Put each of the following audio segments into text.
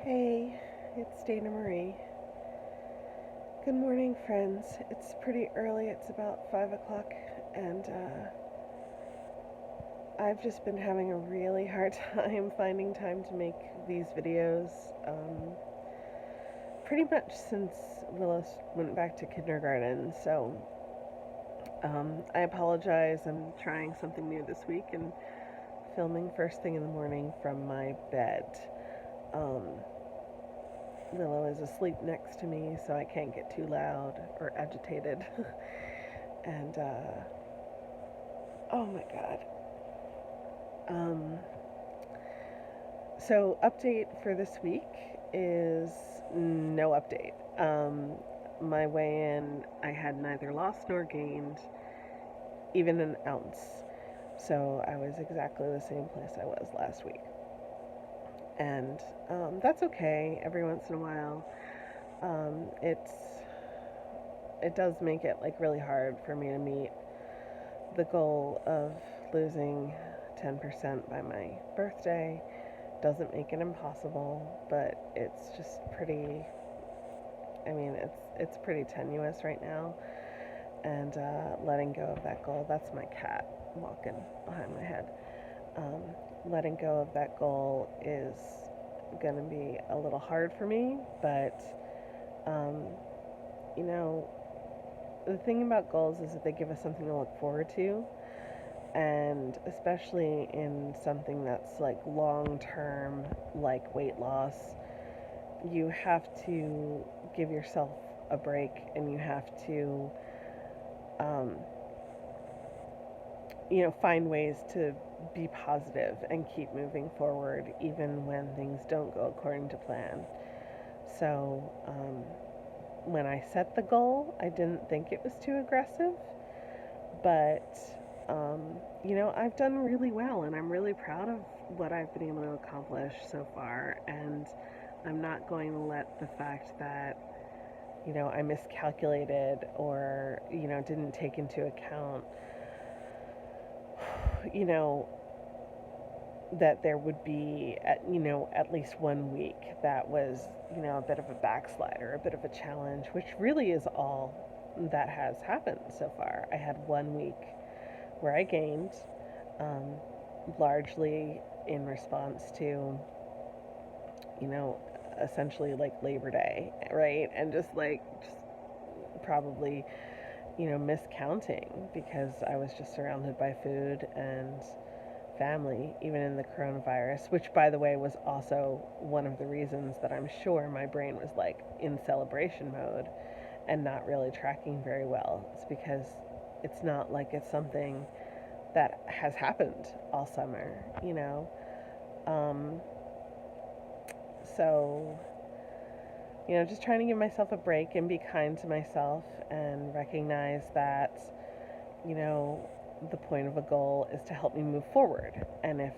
Hey, it's Dana Marie. Good morning, friends. It's pretty early. It's about 5 o'clock, and I've just been having a really hard time finding time to make these videos. Pretty much since Willis went back to kindergarten, so I apologize. I'm trying something new this week and filming first thing in the morning from my bed. Um, Willow is asleep next to me, so I can't get too loud or agitated. and, oh my God. Um, so, update for this week is no update. My weigh in, I had neither lost nor gained even an ounce. So, I was exactly the same place I was last week. And that's okay every once in a while. It does make it like really hard for me to meet the goal of losing 10% by my birthday. Doesn't make it impossible, but it's just pretty, I mean, it's pretty tenuous right now. And letting go of that goal, that's my cat walking behind my head. Um, Letting go of that goal is going to be a little hard for me, but um, you know, the thing about goals is that they give us something to look forward to, and especially in something that's like long term, like weight loss, you have to give yourself a break, and you have to um, find ways to be positive and keep moving forward even when things don't go according to plan. So when I set the goal, I didn't think it was too aggressive, but I've done really well, and I'm really proud of what I've been able to accomplish so far. And I'm not going to let the fact that I miscalculated or didn't take into account you know that there would be at least 1 week that was a bit of a backslide or a bit of a challenge, which really is all that has happened so far. I had 1 week where I gained, um, largely in response to essentially like Labor Day, right? And just probably miscounting because I was just surrounded by food and family, even in the coronavirus, which, by the way, was also one of the reasons that I'm sure my brain was like in celebration mode and not really tracking very well. It's because it's not like it's something that has happened all summer. Um, so, just trying to give myself a break and be kind to myself and recognize that, you know, the point of a goal is to help me move forward. And if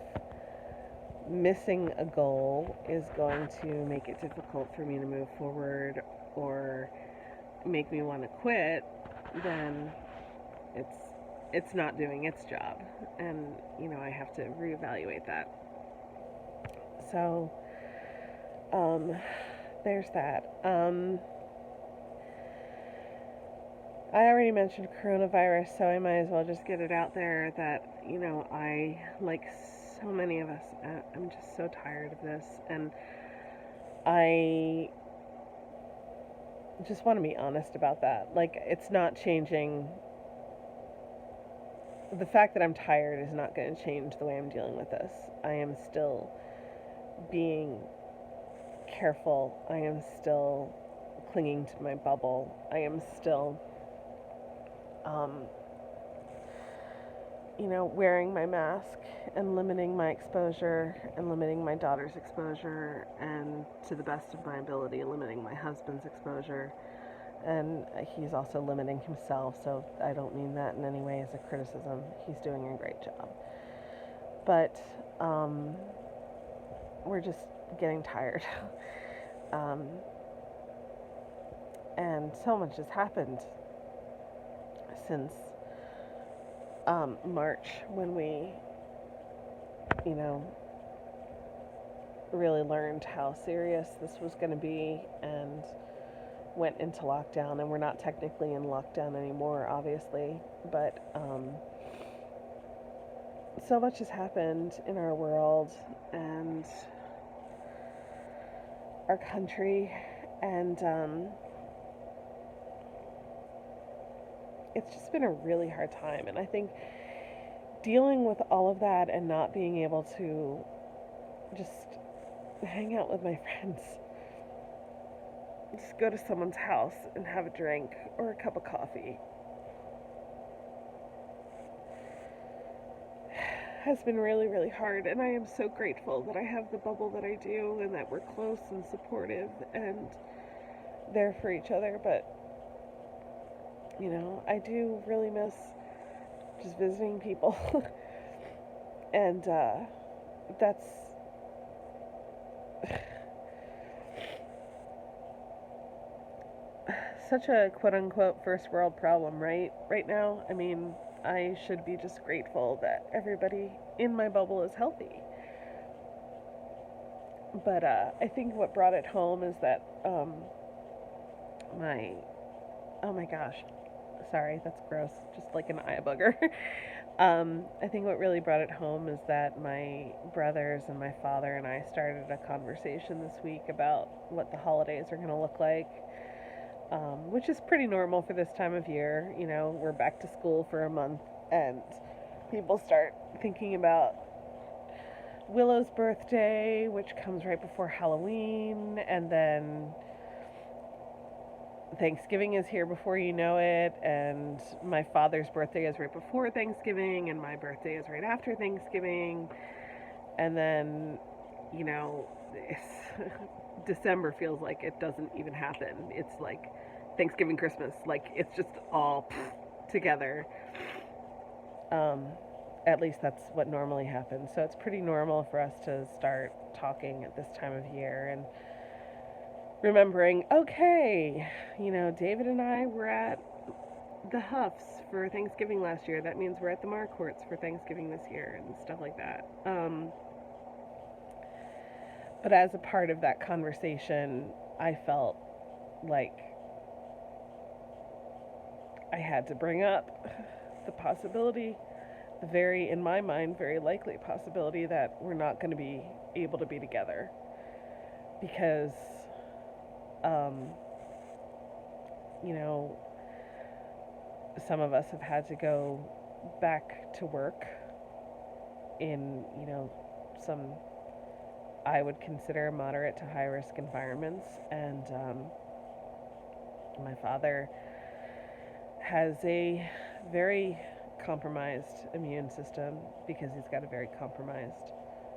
missing a goal is going to make it difficult for me to move forward or make me want to quit, then it's it's not doing its job, and I have to reevaluate that. So there's that. I already mentioned coronavirus, so I might as well just get it out there that I, like so many of us, I'm just so tired of this, and I just want to be honest about that. Like, it's not changing. The fact that I'm tired is not going to change the way I'm dealing with this. I am still being careful. I am still clinging to my bubble. I am still, um, wearing my mask and limiting my exposure and limiting my daughter's exposure, and to the best of my ability, limiting my husband's exposure. And he's also limiting himself, so I don't mean that in any way as a criticism. He's doing a great job. But we're just getting tired. um, and so much has happened since March, when we, you know, really learned how serious this was going to be and went into lockdown. And we're not technically in lockdown anymore, obviously, but so much has happened in our world and our country, and it's just been a really hard time. And I think dealing with all of that and not being able to just hang out with my friends, just go to someone's house and have a drink or a cup of coffee, has been really, really hard. And I am so grateful that I have the bubble that I do and that we're close and supportive and there for each other. But, I do really miss just visiting people. And that's such a quote unquote first world problem, right now. I mean, I should be just grateful that everybody in my bubble is healthy. But I think what brought it home is that my oh my gosh, sorry, that's gross, just like an eye booger. I think what really brought it home is that my brothers and my father and I started a conversation this week about what the holidays are going to look like, which is pretty normal for this time of year. We're back to school for a month, and people start thinking about Willow's birthday, which comes right before Halloween, and then Thanksgiving is here before you know it, and my father's birthday is right before Thanksgiving, and my birthday is right after Thanksgiving, and then, December feels like it doesn't even happen. It's like Thanksgiving, Christmas, like it's just all together. At least that's what normally happens. So it's pretty normal for us to start talking at this time of year and remembering, okay, David and I were at the Huffs for Thanksgiving last year. That means we're at the Marquarts for Thanksgiving this year and stuff like that. But as a part of that conversation, I felt like I had to bring up the possibility, in my mind, very likely possibility that we're not going to be able to be together. Because some of us have had to go back to work in, some I would consider moderate to high risk environments. And my father has a very compromised immune system because he's got a very compromised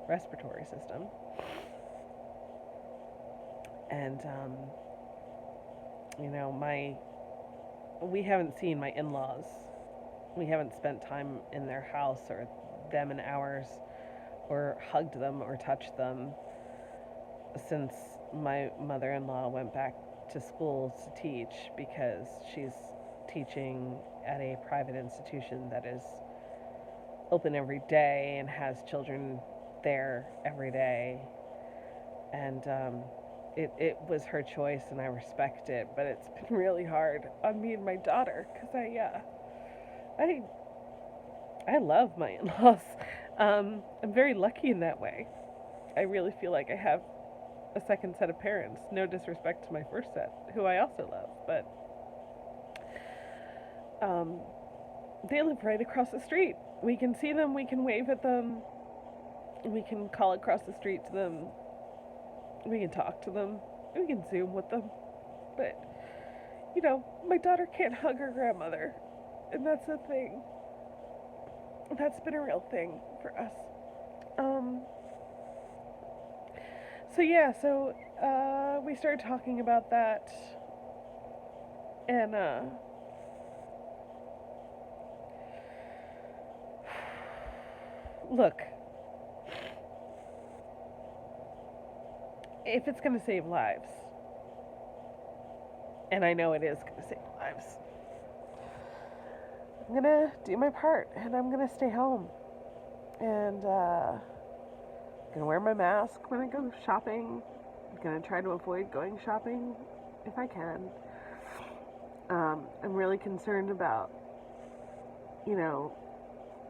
respiratory system. And, we haven't seen my in-laws. We haven't spent time in their house or them in ours or hugged them or touched them since my mother-in-law went back to school to teach, because she's teaching at a private institution that is open every day and has children there every day. And it was her choice, and I respect it, but it's been really hard on me and my daughter because I love my in-laws. I'm very lucky in that way. I really feel like I have a second set of parents. No disrespect to my first set, who I also love, but they live right across the street. We can see them, we can wave at them, we can call across the street to them, we can talk to them, we can Zoom with them. But, my daughter can't hug her grandmother, and that's a thing. That's been a real thing for us. So we started talking about that, and look, if it's going to save lives, and I know it is going to save lives, I'm going to do my part, and I'm going to stay home. And gonna wear my mask when I go shopping. I'm gonna try to avoid going shopping if I can. I'm really concerned about, you know,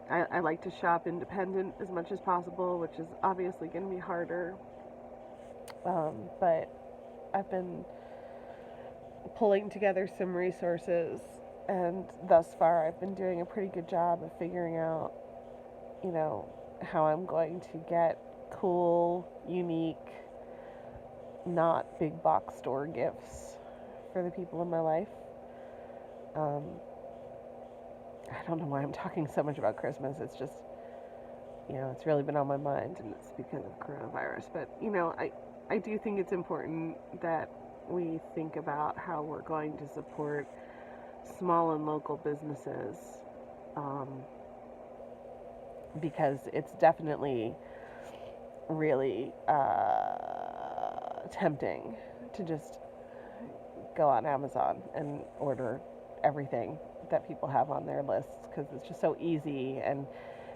I like to shop independent as much as possible, which is obviously going to be harder. But I've been pulling together some resources, and thus far I've been doing a pretty good job of figuring out, how I'm going to get cool, unique, not big box store gifts for the people in my life. I don't know why I'm talking so much about Christmas. It's just, it's really been on my mind, and it's because of coronavirus. But, I do think it's important that we think about how we're going to support small and local businesses, because it's definitely really tempting to just go on Amazon and order everything that people have on their lists, because it's just so easy, and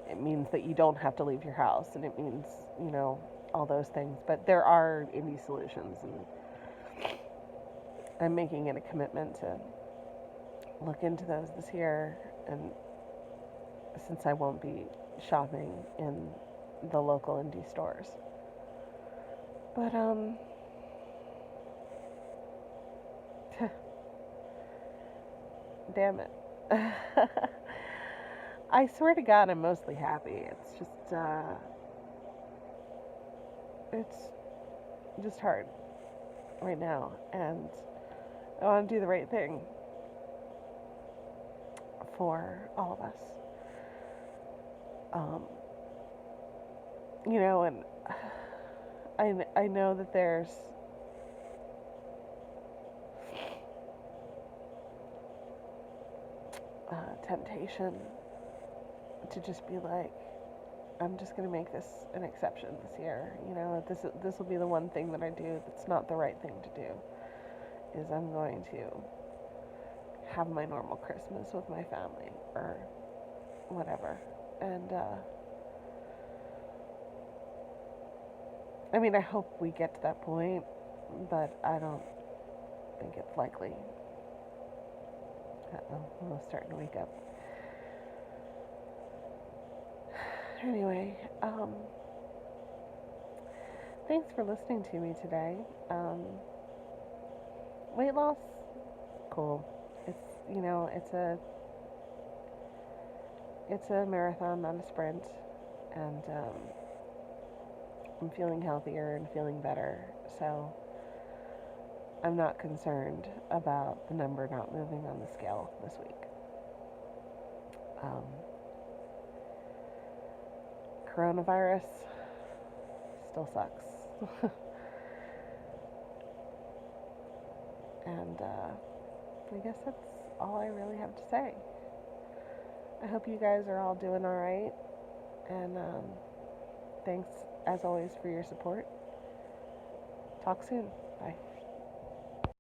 it means that you don't have to leave your house, and it means, all those things. But there are indie solutions, and I'm making it a commitment to look into those this year. And since I won't be shopping in the local indie stores, but damn it. I swear to God, I'm mostly happy. It's just hard right now, and I want to do the right thing for all of us. And I know that there's temptation to just be like, I'm just going to make this an exception this year. This will be the one thing that I do that's not the right thing to do. Is I'm going to have my normal Christmas with my family or whatever. And I hope we get to that point, but I don't think it's likely. I'm starting to wake up. Anyway, thanks for listening to me today. Weight loss, cool. It's a marathon, not a sprint, and I'm feeling healthier and feeling better, so I'm not concerned about the number not moving on the scale this week. Coronavirus still sucks. And I guess that's all I really have to say. I hope you guys are all doing all right, and thanks as always for your support. Talk soon. Bye.